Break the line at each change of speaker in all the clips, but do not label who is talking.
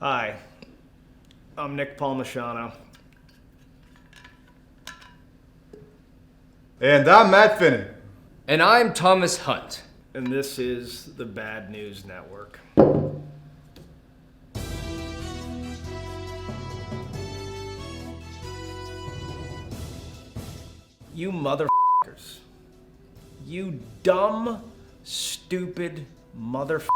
Hi, I'm Nick Palmisciano.
And I'm Matt Finnan.
And I'm Thomas Hunt.
And this is the Bad News Network. You motherfuckers. You dumb, stupid motherfuckers.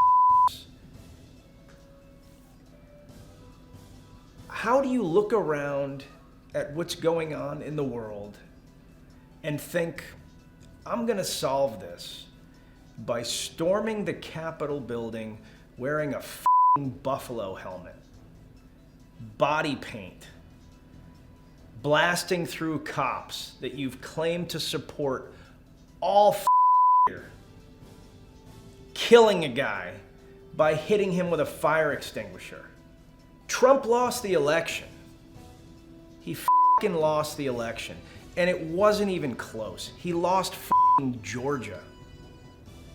How do you look around at what's going on in the world and think, I'm gonna solve this by storming the Capitol building wearing a f***ing buffalo helmet, body paint, blasting through cops that you've claimed to support all year, killing a guy by hitting him with a fire extinguisher. Trump lost the election. He f***ing lost the election. And it wasn't even close. He lost f***ing Georgia.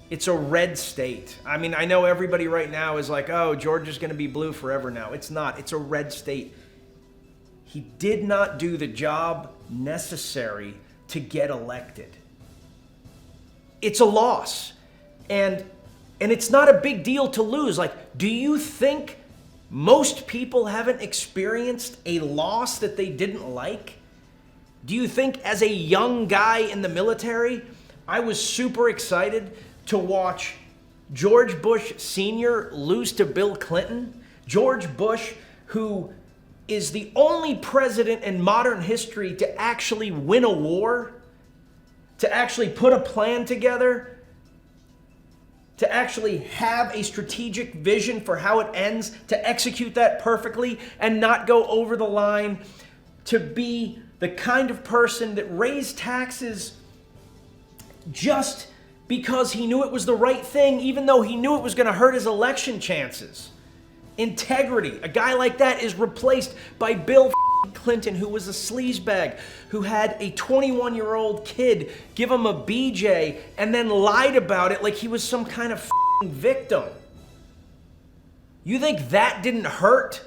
It's a red state. I mean, I know everybody right now is like, oh, Georgia's gonna be blue forever now. It's not, it's a red state. He did not do the job necessary to get elected. It's a loss. And it's not a big deal to lose. Like, do you think most people haven't experienced a loss that they didn't like? Do you think as a young guy in the military, I was super excited to watch George Bush Sr. lose to Bill Clinton? George Bush, who is the only president in modern history to actually win a war, to actually put a plan together, to actually have a strategic vision for how it ends, to execute that perfectly and not go over the line, to be the kind of person that raised taxes just because he knew it was the right thing, even though he knew it was going to hurt his election chances. Integrity. A guy like that is replaced by Bill Clinton, who was a sleazebag, who had a 21-year-old kid give him a BJ and then lied about it like he was some kind of victim. You think that didn't hurt?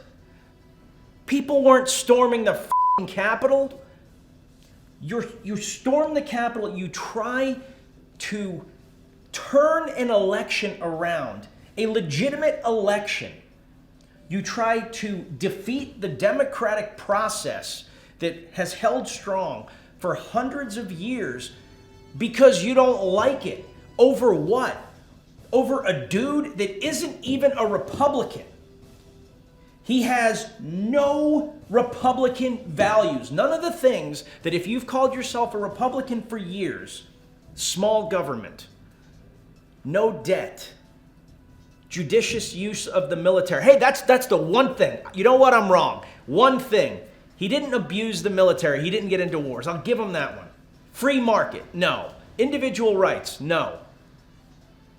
People weren't storming the Capitol. You storm the Capitol, you try to turn an election around, a legitimate election. You try to defeat the democratic process that has held strong for hundreds of years because you don't like it. Over what? Over a dude that isn't even a Republican. He has no Republican values. None of the things that if you've called yourself a Republican for years, small government, no debt, judicious use of the military. Hey, that's the one thing. You know what? I'm wrong. One thing. He didn't abuse the military. He didn't get into wars. I'll give him that one. Free market. No. Individual rights. No.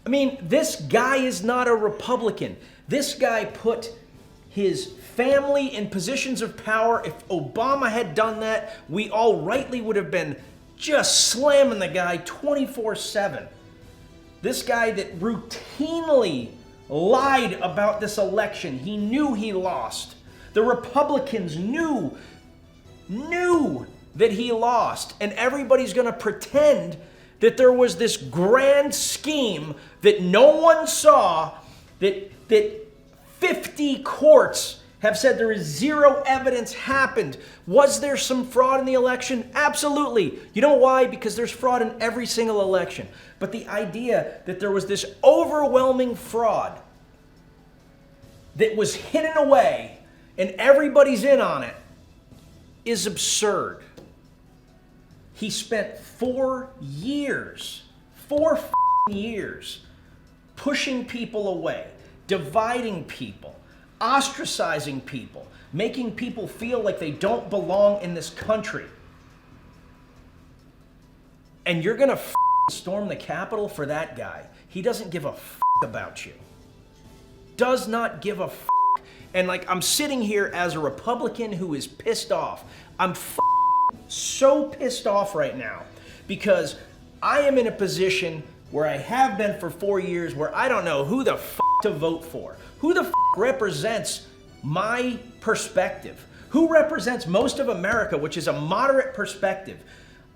I mean, this guy is not a Republican. This guy put his family in positions of power. If Obama had done that, we all rightly would have been just slamming the guy 24/7. This guy that routinely lied about this election. He knew he lost. The Republicans knew that he lost. And everybody's going to pretend that there was this grand scheme that no one saw, that 50 courts have said there is zero evidence happened. Was there some fraud in the election? Absolutely. You know why? Because there's fraud in every single election. But the idea that there was this overwhelming fraud that was hidden away and everybody's in on it is absurd. He spent 4 years pushing people away, dividing people, ostracizing people, making people feel like they don't belong in this country. And you're gonna storm the Capitol for that guy. He doesn't give a about you. Does not give a And like, I'm sitting here as a Republican who is pissed off. I'm so pissed off right now because I am in a position where I have been for 4 years where I don't know who the to vote for. Who the represents my perspective, who represents most of America, which is a moderate perspective,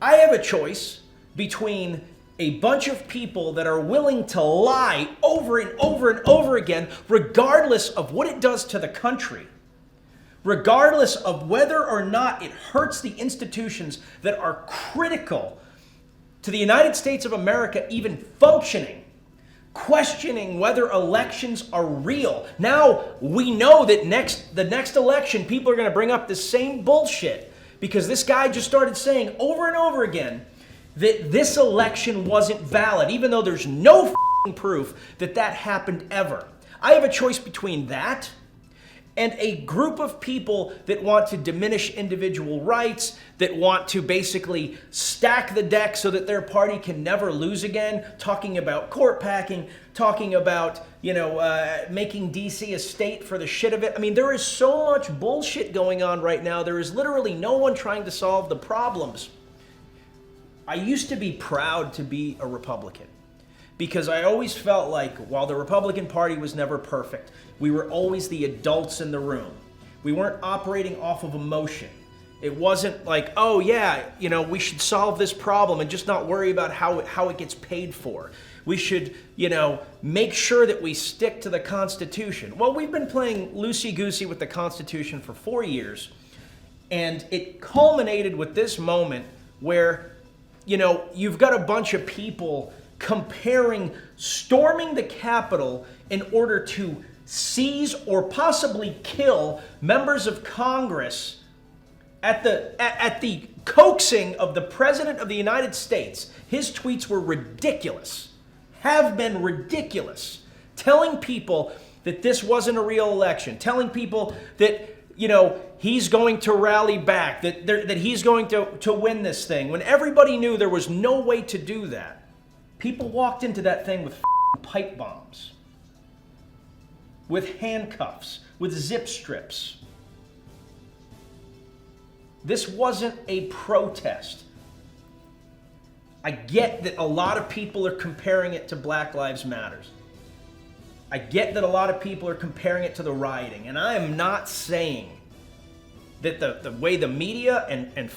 I have a choice between a bunch of people that are willing to lie over and over and over again, regardless of what it does to the country, regardless of whether or not it hurts the institutions that are critical to the United States of America even functioning, questioning whether elections are real. Now we know that the next election, people are going to bring up the same bullshit because this guy just started saying over and over again that this election wasn't valid, even though there's no proof that that happened ever. I have a choice between that and a group of people that want to diminish individual rights, that want to basically stack the deck so that their party can never lose again, talking about court packing, talking about, making DC a state for the shit of it. I mean, there is so much bullshit going on right now. There is literally no one trying to solve the problems. I used to be proud to be a Republican because I always felt like while the Republican Party was never perfect, we were always the adults in the room. We weren't operating off of emotion. It wasn't like, oh yeah, we should solve this problem and just not worry about how it gets paid for. We should, make sure that we stick to the Constitution. Well, we've been playing loosey-goosey with the Constitution for 4 years, and it culminated with this moment where, you've got a bunch of people comparing storming the Capitol in order to seize or possibly kill members of Congress at the coaxing of the President of the United States. His tweets were ridiculous, have been ridiculous, telling people that this wasn't a real election, telling people that, he's going to rally back, that he's going to win this thing, when everybody knew there was no way to do that. People walked into that thing with pipe bombs, with handcuffs, with zip strips. This wasn't a protest. I get that a lot of people are comparing it to Black Lives Matter. I get that a lot of people are comparing it to the rioting, and I am not saying that the way the media and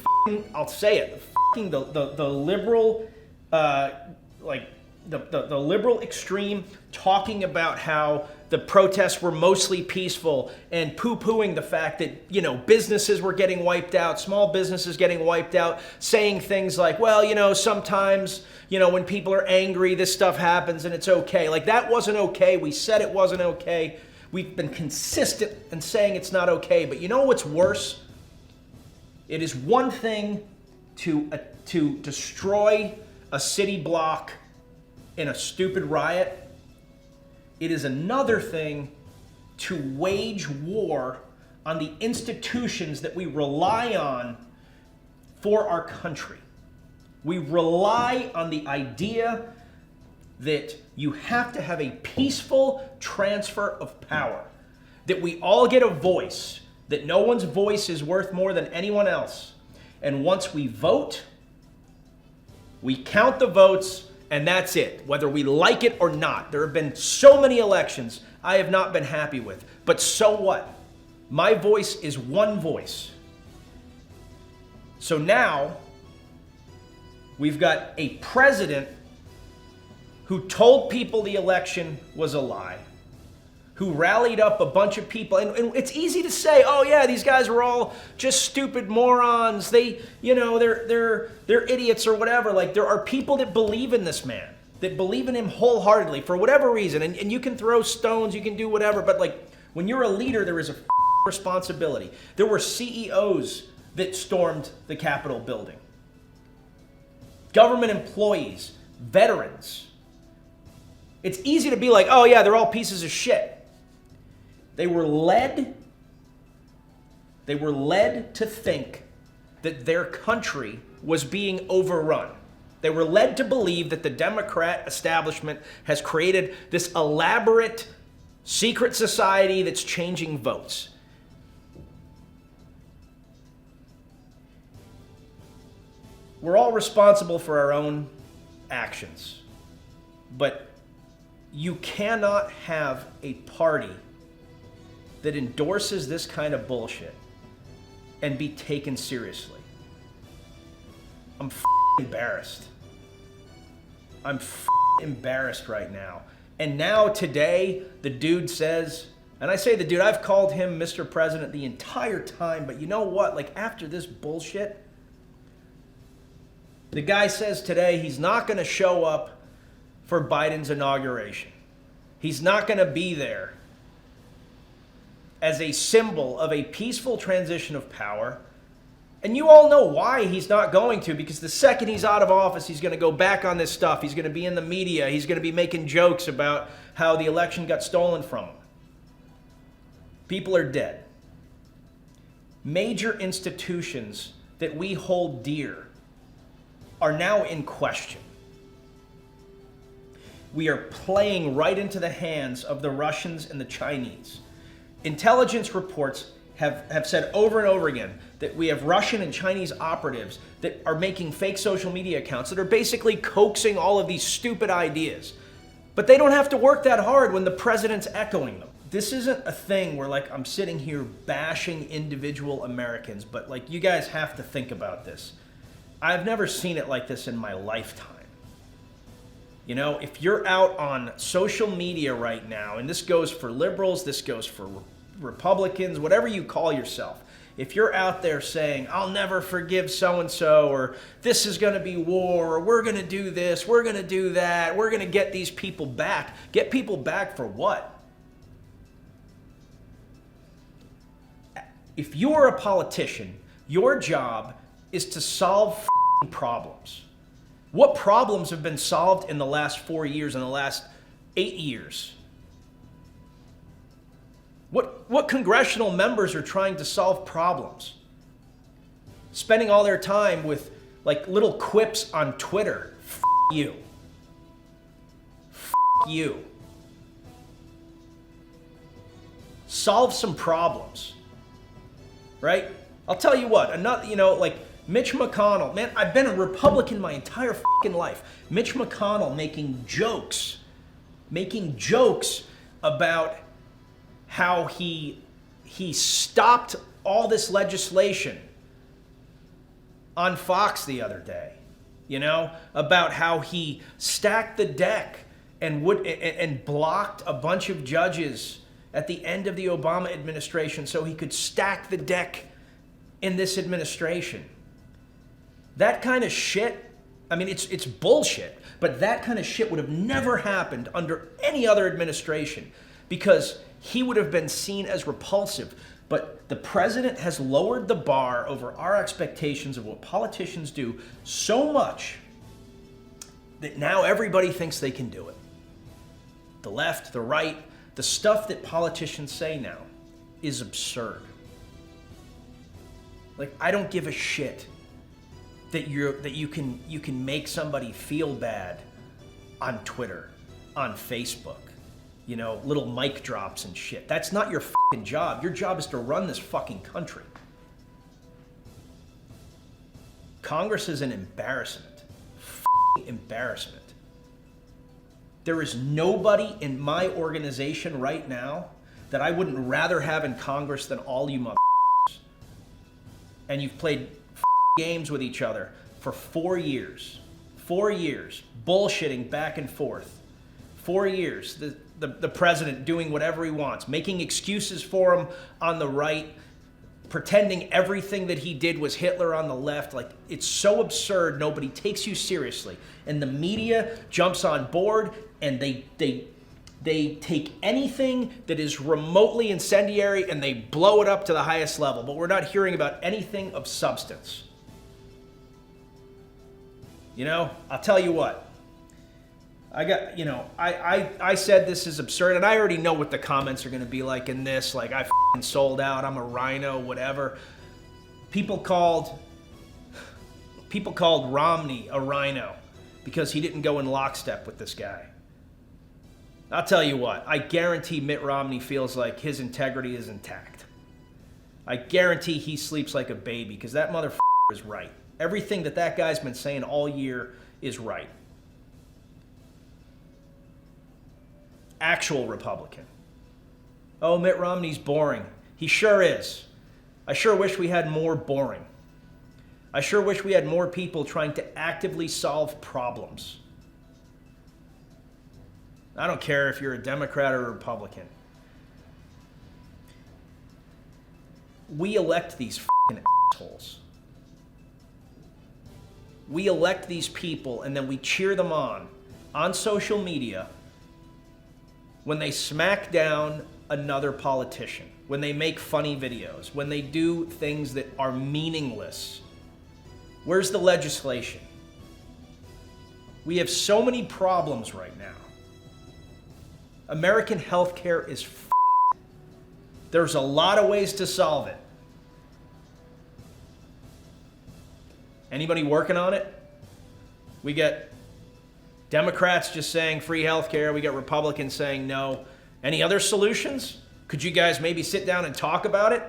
I'll say it, the liberal, the liberal extreme talking about how the protests were mostly peaceful and poo-pooing the fact that, businesses were getting wiped out, small businesses getting wiped out, saying things like, well, sometimes, when people are angry, this stuff happens and it's okay. Like, that wasn't okay. We said it wasn't okay. We've been consistent in saying it's not okay. But you know what's worse? It is one thing to destroy a city block in a stupid riot. It is another thing to wage war on the institutions that we rely on for our country. We rely on the idea that you have to have a peaceful transfer of power, that we all get a voice, that no one's voice is worth more than anyone else. And once we vote, we count the votes, and that's it, whether we like it or not. There have been so many elections I have not been happy with. But so what? My voice is one voice. So now, we've got a president who told people the election was a lie, who rallied up a bunch of people. And it's easy to say, oh yeah, these guys were all just stupid morons. They're idiots or whatever. Like, there are people that believe in this man, that believe in him wholeheartedly for whatever reason. And you can throw stones, you can do whatever, but like, when you're a leader, there is a responsibility. There were CEOs that stormed the Capitol building. Government employees, veterans. It's easy to be like, oh yeah, they're all pieces of shit. They were led to think that their country was being overrun. They were led to believe that the Democrat establishment has created this elaborate secret society that's changing votes. We're all responsible for our own actions, but you cannot have a party that endorses this kind of bullshit and be taken seriously. I'm embarrassed. I'm embarrassed right now. And now today, the dude says, and I say the dude, I've called him Mr. President the entire time, but you know what? Like, after this bullshit, the guy says today he's not going to show up for Biden's inauguration. He's not going to be there as a symbol of a peaceful transition of power. And you all know why he's not going to, because the second he's out of office, he's going to go back on this stuff. He's going to be in the media. He's going to be making jokes about how the election got stolen from him. People are dead. Major institutions that we hold dear are now in question. We are playing right into the hands of the Russians and the Chinese. Intelligence reports have said over and over again that we have Russian and Chinese operatives that are making fake social media accounts that are basically coaxing all of these stupid ideas. But they don't have to work that hard when the president's echoing them. This isn't a thing where, like, I'm sitting here bashing individual Americans, but, like, you guys have to think about this. I've never seen it like this in my lifetime. You know, if you're out on social media right now, and this goes for liberals, this goes for Republicans, whatever you call yourself, if you're out there saying, I'll never forgive so-and-so, or this is going to be war, or we're going to do this, we're going to do that, we're going to get these people back. Get people back for what? If you're a politician, your job is to solve problems. What problems have been solved in the last 4 years, in the last 8 years? What congressional members are trying to solve problems? Spending all their time with, like, little quips on Twitter. F you. F you. Solve some problems. Right? I'll tell you what, another, you know, like Mitch McConnell, man, I've been a Republican my entire fucking life. Mitch McConnell making jokes about how he stopped all this legislation on Fox the other day, you know, about how he stacked the deck and blocked a bunch of judges at the end of the Obama administration so he could stack the deck in this administration. That kind of shit, I mean, it's bullshit, but that kind of shit would have never happened under any other administration because he would have been seen as repulsive. But the president has lowered the bar over our expectations of what politicians do so much that now everybody thinks they can do it. The left, the right, the stuff that politicians say now is absurd. Like, I don't give a shit that you can make somebody feel bad on Twitter, on Facebook, you know, little mic drops and shit. That's not your fucking job. Your job is to run this fucking country. Congress is an embarrassment. Fucking embarrassment. There is nobody in my organization right now that I wouldn't rather have in Congress than all you motherfuckers. And you've played games with each other for 4 years. 4 years. Bullshitting back and forth. 4 years. The president doing whatever he wants. Making excuses for him on the right. Pretending everything that he did was Hitler on the left. Like, it's so absurd, nobody takes you seriously. And the media jumps on board and they take anything that is remotely incendiary and they blow it up to the highest level. But we're not hearing about anything of substance. You know, I'll tell you what. I said this is absurd, and I already know what the comments are going to be like in this. Like, I f***ing sold out, I'm a rhino, whatever. People called Romney a rhino because he didn't go in lockstep with this guy. I'll tell you what, I guarantee Mitt Romney feels like his integrity is intact. I guarantee he sleeps like a baby because that motherfucker is right. Everything that guy's been saying all year is right. Actual Republican. Oh, Mitt Romney's boring. He sure is. I sure wish we had more boring. I sure wish we had more people trying to actively solve problems. I don't care if you're a Democrat or a Republican. We elect these f***ing assholes. We elect these people and then we cheer them on social media when they smack down another politician, when they make funny videos, when they do things that are meaningless. Where's the legislation? We have so many problems right now. American healthcare is f***ed. There's a lot of ways to solve it. Anybody working on it? We get Democrats just saying free healthcare. We got Republicans saying no. Any other solutions? Could you guys maybe sit down and talk about it?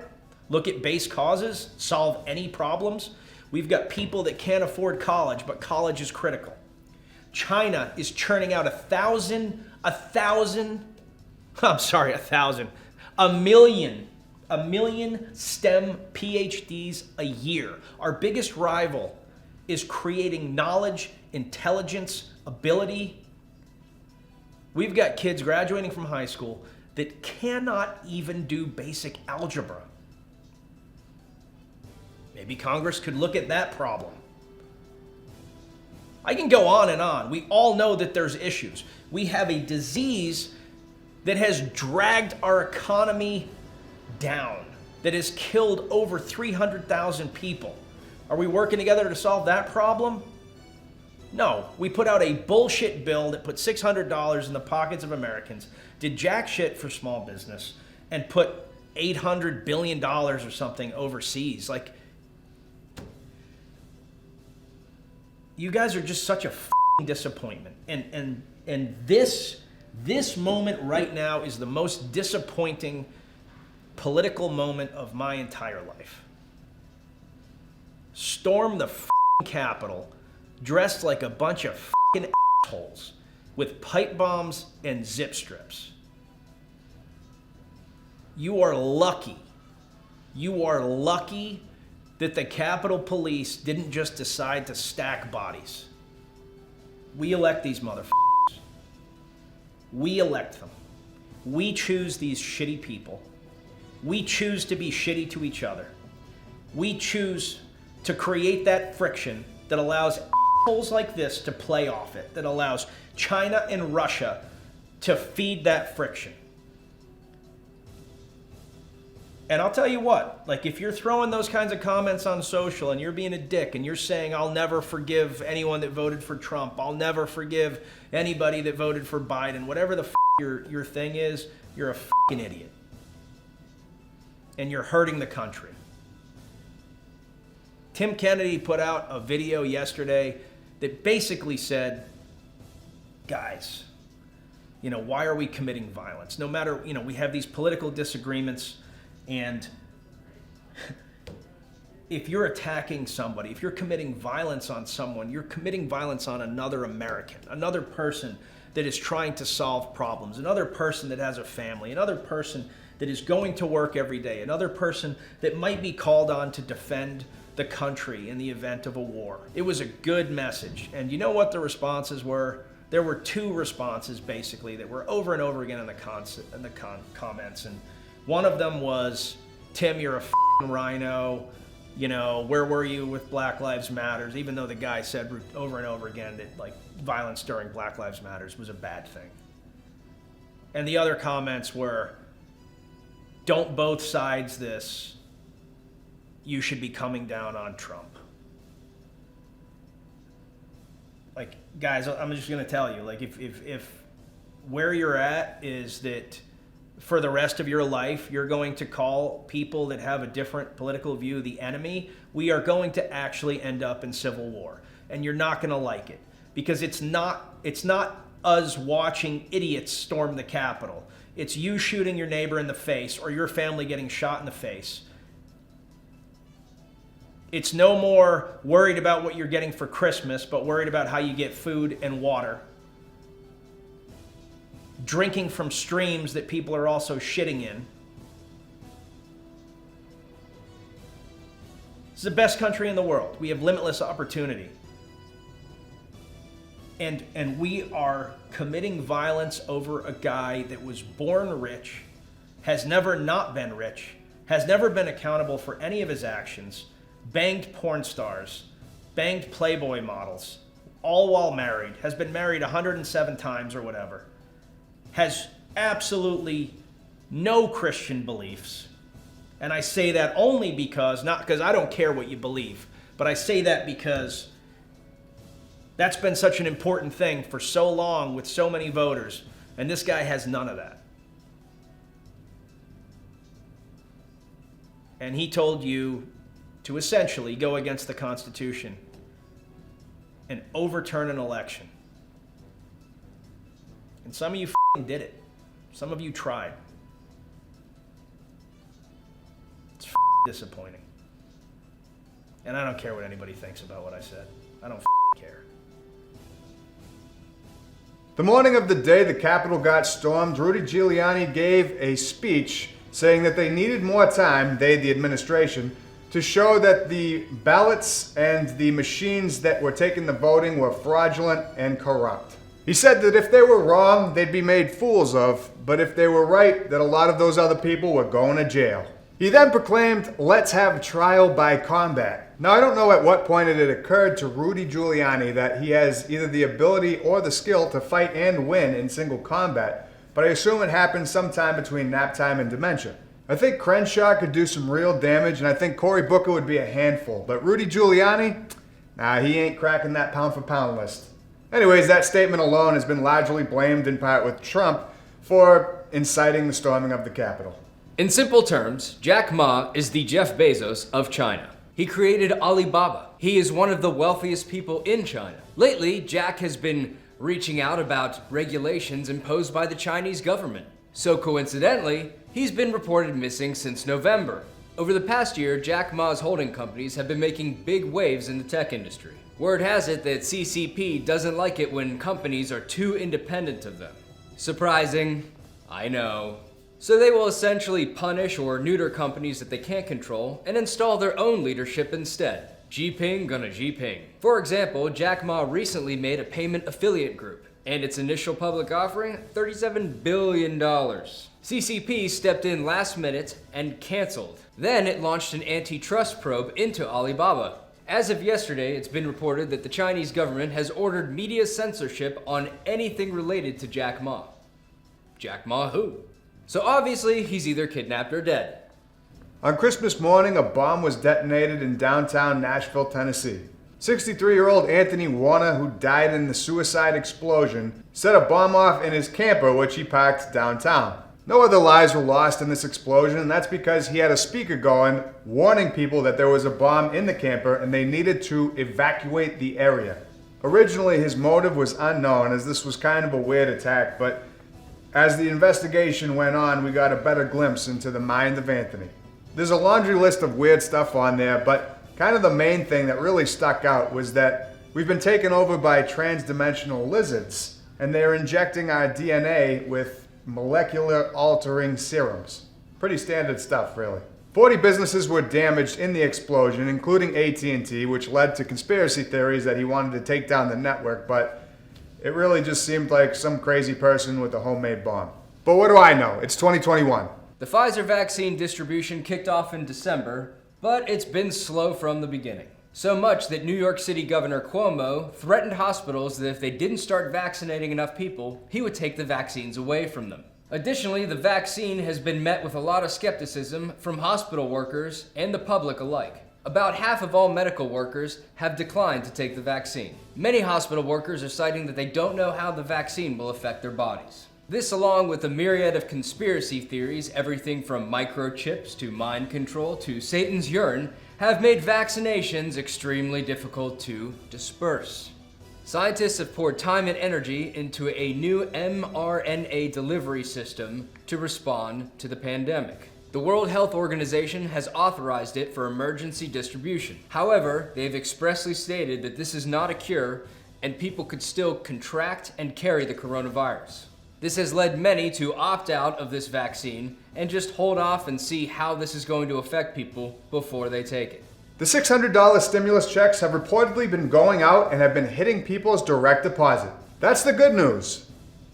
Look at base causes, solve any problems? We've got people that can't afford college, but college is critical. China is churning out a million STEM PhDs a year. Our biggest rival is creating knowledge, intelligence, ability. We've got kids graduating from high school that cannot even do basic algebra. Maybe Congress could look at that problem. I can go on and on. We all know that there's issues. We have a disease that has dragged our economy down, that has killed over 300,000 people. Are we working together to solve that problem? No. We put out a bullshit bill that put $600 in the pockets of Americans, did jack shit for small business, and put $800 billion or something overseas. Like, you guys are just such a f***ing disappointment. And this moment right now is the most disappointing political moment of my entire life. Storm the f***ing Capitol dressed like a bunch of f***ing assholes with pipe bombs and zip strips. You are lucky. You are lucky that the Capitol Police didn't just decide to stack bodies. We elect these motherfuckers. We elect them. We choose these shitty people. We choose to be shitty to each other. We choose to create that friction that allows assholes like this to play off it, that allows China and Russia to feed that friction. And I'll tell you what, like, if you're throwing those kinds of comments on social and you're being a dick and you're saying, I'll never forgive anyone that voted for Trump, I'll never forgive anybody that voted for Biden, whatever the your thing is, you're a fucking idiot. And you're hurting the country. Tim Kennedy put out a video yesterday that basically said, guys, why are we committing violence? No matter, we have these political disagreements. And if you're attacking somebody, if you're committing violence on someone, you're committing violence on another American, another person that is trying to solve problems, another person that has a family, another person that is going to work every day, another person that might be called on to defend the country in the event of a war. It was a good message. And you know what the responses were? There were two responses, basically, that were over and over again in the comments. And one of them was, Tim, you're a f***ing rhino. Where were you with Black Lives Matters? Even though the guy said over and over again that, like, violence during Black Lives Matters was a bad thing. And the other comments were, don't both sides this. You should be coming down on Trump. Like, guys, I'm just going to tell you, like, if where you're at is that for the rest of your life, you're going to call people that have a different political view the enemy, we are going to actually end up in civil war. And you're not going to like it. Because it's not us watching idiots storm the Capitol. It's you shooting your neighbor in the face or your family getting shot in the face. It's no more worried about what you're getting for Christmas, but worried about how you get food and water. drinking from streams that people are also shitting in. It's the best country in the world. We have limitless opportunity. And we are committing violence over a guy that was born rich, has never not been rich, has never been accountable for any of his actions, banged porn stars, banged Playboy models, all while married, has been married 107 times or whatever, has absolutely no Christian beliefs. And I say that only because, not because I don't care what you believe, but I say that because that's been such an important thing for so long with so many voters, and this guy has none of that. And he told you to essentially go against the Constitution and overturn an election. And some of you f***ing did it. Some of you tried. It's f***ing disappointing. And I don't care what anybody thinks about what I said. I don't f***ing care.
The morning of the day the Capitol got stormed, Rudy Giuliani gave a speech saying that they needed more time, they, the administration, to show that the ballots and the machines that were taking the voting were fraudulent and corrupt. He said that if they were wrong, they'd be made fools of, but if they were right, that a lot of those other people were going to jail. He then proclaimed, "Let's have trial by combat." Now, I don't know at what point it had occurred to Rudy Giuliani that he has either the ability or the skill to fight and win in single combat, but I assume it happened sometime between nap time and dementia. I think Crenshaw could do some real damage, and I think Cory Booker would be a handful, but Rudy Giuliani, nah, he ain't cracking that pound for pound list. Anyways, that statement alone has been largely blamed in part with Trump for inciting the storming of the Capitol.
In simple terms, Jack Ma is the Jeff Bezos of China. He created Alibaba. He is one of the wealthiest people in China. Lately, Jack has been reaching out about regulations imposed by the Chinese government. So coincidentally, he's been reported missing since November. Over the past year, Jack Ma's holding companies have been making big waves in the tech industry. Word has it that CCP doesn't like it when companies are too independent of them. Surprising, I know. So they will essentially punish or neuter companies that they can't control and install their own leadership instead. Jinping gonna Jinping. For example, Jack Ma recently made a payment affiliate group, and its initial public offering, $37 billion. CCP stepped in last minute and canceled. Then it launched an antitrust probe into Alibaba. As of yesterday, it's been reported that the Chinese government has ordered media censorship on anything related to Jack Ma. Jack Ma who? So obviously, he's either kidnapped or dead.
On Christmas morning, a bomb was detonated in downtown Nashville, Tennessee. 63-year-old Anthony Warner, who died in the suicide explosion, set a bomb off in his camper, which he parked downtown. No other lives were lost in this explosion, and that's because he had a speaker going, warning people that there was a bomb in the camper and they needed to evacuate the area. Originally, his motive was unknown, as this was kind of a weird attack, but as the investigation went on, we got a better glimpse into the mind of Anthony. There's a laundry list of weird stuff on there, but kind of the main thing that really stuck out was that we've been taken over by transdimensional lizards, and they're injecting our DNA with molecular altering serums. Pretty standard stuff, really. 40 businesses were damaged in the explosion, including AT&T, which led to conspiracy theories that he wanted to take down the network, but it really just seemed like some crazy person with a homemade bomb. But what do I know? It's 2021.
The Pfizer vaccine distribution kicked off in December, but it's been slow from the beginning. So much that New York City Governor Cuomo threatened hospitals that if they didn't start vaccinating enough people, he would take the vaccines away from them. Additionally, the vaccine has been met with a lot of skepticism from hospital workers and the public alike. About half of all medical workers have declined to take the vaccine. Many hospital workers are citing that they don't know how the vaccine will affect their bodies. This, along with a myriad of conspiracy theories, everything from microchips to mind control to Satan's urine, have made vaccinations extremely difficult to disperse. Scientists have poured time and energy into a new mRNA delivery system to respond to the pandemic. The World Health Organization has authorized it for emergency distribution. However, they've expressly stated that this is not a cure and people could still contract and carry the coronavirus. This has led many to opt out of this vaccine and just hold off and see how this is going to affect people before they take it.
The $600 stimulus checks have reportedly been going out and have been hitting people's direct deposit. That's the good news.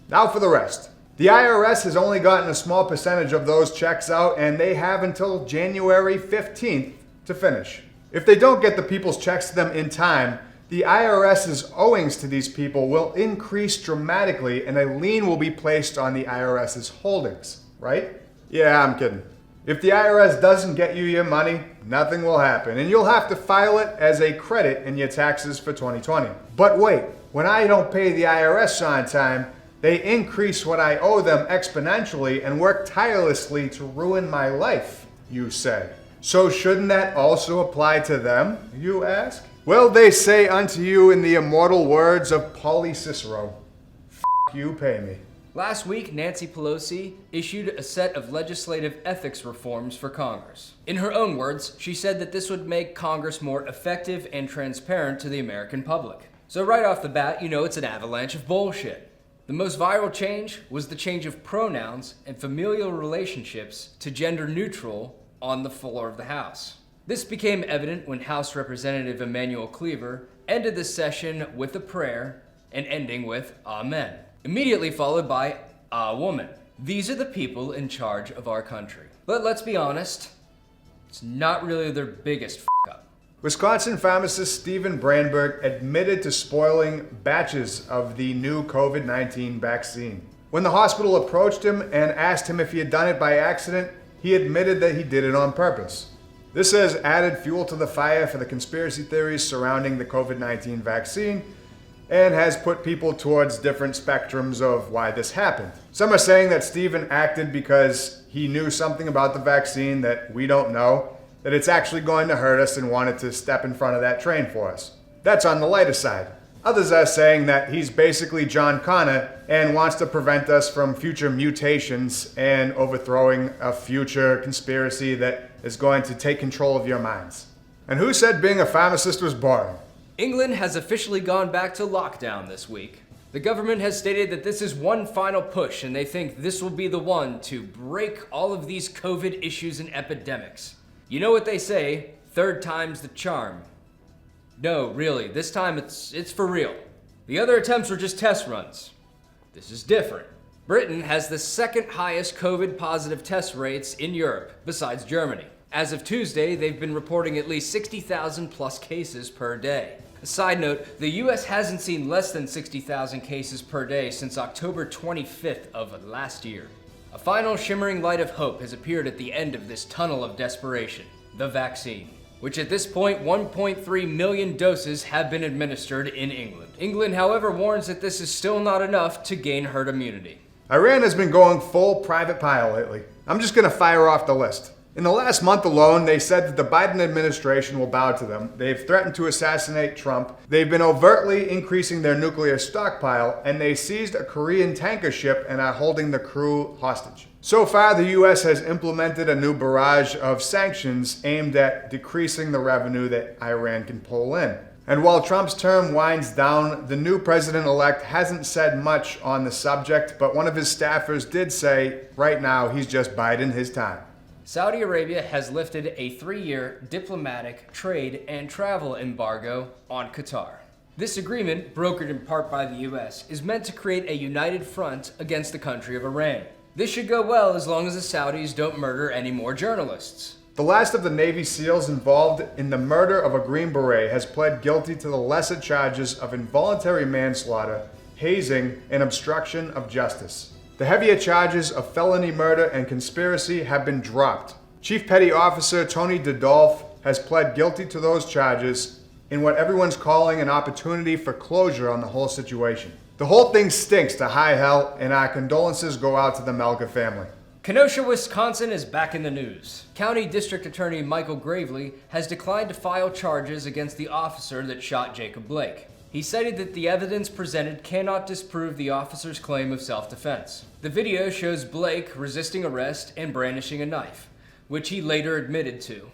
Now for the rest. The IRS has only gotten a small percentage of those checks out, and they have until January 15th to finish. If they don't get the people's checks to them in time, the IRS's owings to these people will increase dramatically, and a lien will be placed on the IRS's holdings, right? Yeah, I'm kidding. If the IRS doesn't get you your money, nothing will happen, and you'll have to file it as a credit in your taxes for 2020. But wait, when I don't pay the IRS on time, they increase what I owe them exponentially and work tirelessly to ruin my life, you say. So shouldn't that also apply to them, you ask? Well, they say unto you in the immortal words of Pauly Cicero, "F you, pay me."
Last week, Nancy Pelosi issued a set of legislative ethics reforms for Congress. In her own words, she said that this would make Congress more effective and transparent to the American public. So right off the bat, you know it's an avalanche of bullshit. The most viral change was the change of pronouns and familial relationships to gender neutral on the floor of the House. This became evident when House Representative Emanuel Cleaver ended the session with a prayer and ending with Amen, immediately followed by Awoman. These are the people in charge of our country. But let's be honest, it's not really their biggest f***up.
Wisconsin pharmacist Stephen Brandberg admitted to spoiling batches of the new COVID-19 vaccine. When the hospital approached him and asked him if he had done it by accident, he admitted that he did it on purpose. This has added fuel to the fire for the conspiracy theories surrounding the COVID-19 vaccine and has put people towards different spectrums of why this happened. Some are saying that Stephen acted because he knew something about the vaccine that we don't know, that it's actually going to hurt us and wanted to step in front of that train for us. That's on the lighter side. Others are saying that he's basically John Connor and wants to prevent us from future mutations and overthrowing a future conspiracy that is going to take control of your minds. And who said being a pharmacist was boring?
England has officially gone back to lockdown this week. The government has stated that this is one final push and they think this will be the one to break all of these COVID issues and epidemics. You know what they say, third time's the charm. No, really, this time it's for real. The other attempts were just test runs. This is different. Britain has the second highest COVID positive test rates in Europe, besides Germany. As of Tuesday, they've been reporting at least 60,000 plus cases per day. A side note, the US hasn't seen less than 60,000 cases per day since October 25th of last year. A final shimmering light of hope has appeared at the end of this tunnel of desperation, the vaccine, which at this point 1.3 million doses have been administered in England. England, however, warns that this is still not enough to gain herd immunity.
Iran has been going full private pile lately. I'm just gonna fire off the list. In the last month alone, they said that the Biden administration will bow to them. They've threatened to assassinate Trump. They've been overtly increasing their nuclear stockpile, and they seized a Korean tanker ship and are holding the crew hostage. So far, the US has implemented a new barrage of sanctions aimed at decreasing the revenue that Iran can pull in. And while Trump's term winds down, the new president-elect hasn't said much on the subject, but one of his staffers did say, right now, he's just biding his time.
Saudi Arabia has lifted a 3-year diplomatic, trade, and travel embargo on Qatar. This agreement, brokered in part by the US, is meant to create a united front against the country of Iran. This should go well as long as the Saudis don't murder any more journalists.
The last of the Navy SEALs involved in the murder of a Green Beret has pled guilty to the lesser charges of involuntary manslaughter, hazing, and obstruction of justice. The heavier charges of felony murder and conspiracy have been dropped. Chief Petty Officer Tony Dodolph has pled guilty to those charges in what everyone's calling an opportunity for closure on the whole situation. The whole thing stinks to high hell, and our condolences go out to the Melga family.
Kenosha, Wisconsin is back in the news. County District Attorney Michael Gravely has declined to file charges against the officer that shot Jacob Blake. He cited that the evidence presented cannot disprove the officer's claim of self-defense. The video shows Blake resisting arrest and brandishing a knife, which he later admitted to.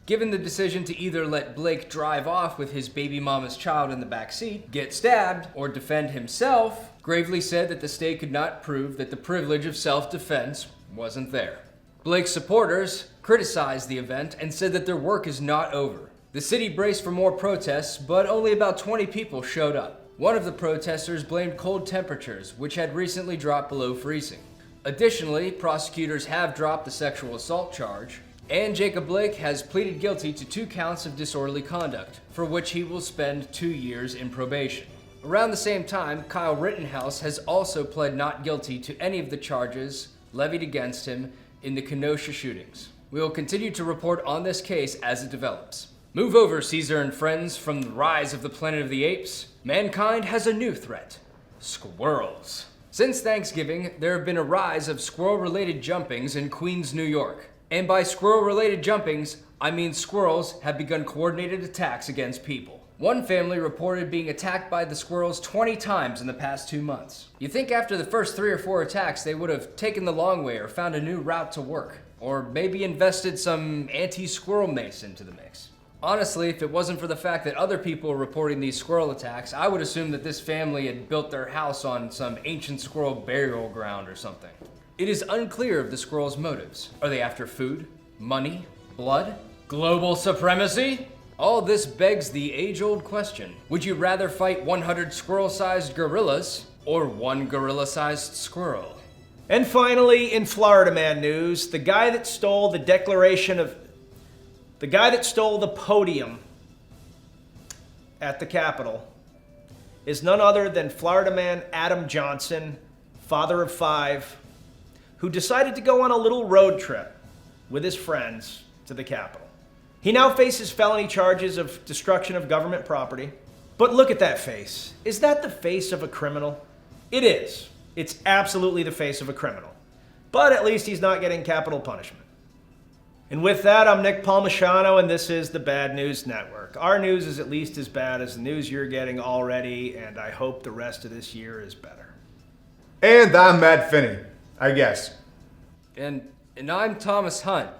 Given the decision to either let Blake drive off with his baby mama's child in the back seat, get stabbed, or defend himself, gravely said that the state could not prove that the privilege of self-defense wasn't there. Blake's supporters criticized the event and said that their work is not over. The city braced for more protests, but only about 20 people showed up. One of the protesters blamed cold temperatures, which had recently dropped below freezing. Additionally, prosecutors have dropped the sexual assault charge, and Jacob Blake has pleaded guilty to 2 counts of disorderly conduct, for which he will spend 2 years in probation. Around the same time, Kyle Rittenhouse has also pled not guilty to any of the charges levied against him in the Kenosha shootings. We will continue to report on this case as it develops. Move over, Caesar and friends. From the rise of the Planet of the Apes, mankind has a new threat: squirrels. Since Thanksgiving, there have been a rise of squirrel-related jumpings in Queens, New York. And by squirrel-related jumpings, I mean squirrels have begun coordinated attacks against people. One family reported being attacked by the squirrels 20 times in the past 2 months. You'd think after the first 3 or 4 attacks, they would have taken the long way or found a new route to work, or maybe invested some anti-squirrel mace into the mix. Honestly, if it wasn't for the fact that other people were reporting these squirrel attacks, I would assume that this family had built their house on some ancient squirrel burial ground or something. It is unclear of the squirrels' motives. Are they after food, money, blood, global supremacy? All this begs the age-old question: would you rather fight 100 squirrel-sized gorillas or 1 gorilla-sized squirrel?
And finally, in Florida Man news, the guy that stole the podium at the Capitol is none other than Florida man Adam Johnson, father of 5, who decided to go on a little road trip with his friends to the Capitol. He now faces felony charges of destruction of government property. But look at that face. Is that the face of a criminal? It is. It's absolutely the face of a criminal. But at least he's not getting capital punishment. And with that, I'm Nick Palmisciano, and this is the Bad News Network. Our news is at least as bad as the news you're getting already, and I hope the rest of this year is better.
And I'm Matt Finney, I guess.
And I'm Thomas Hunt.